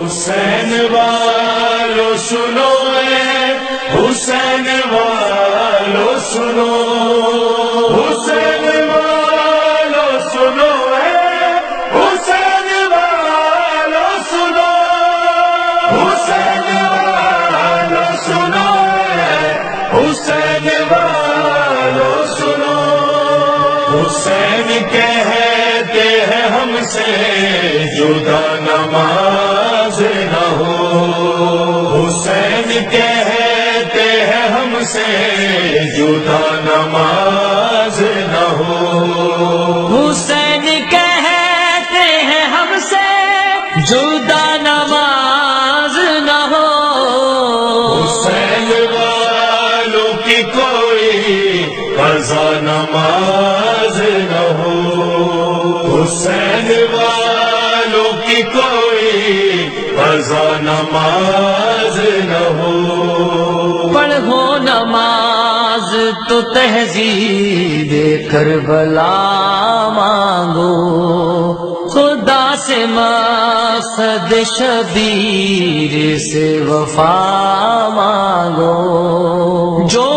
حسین والو سنو اے حسین والو سنو، حسین والو سنو اے حسین والو سنو، حسین والو سنو اے حسین والو سنو۔ حسین کہتے ہیں ہم سے جدا نماز نہ ہو، حسین کہتے ہیں ہم سے جدا نماز نہ ہو، حسین کہتے ہیں ہم سے جدا نماز نہ ہو، حسین والوں کی کوئی قضا نماز نہ ہو، حسین والوں کی کوئی قضا نماز نہ ہو۔ پڑھو نماز تو تہذیب کربلا مانگو، خدا سے مقصد شبیر سے وفا مانگو، جو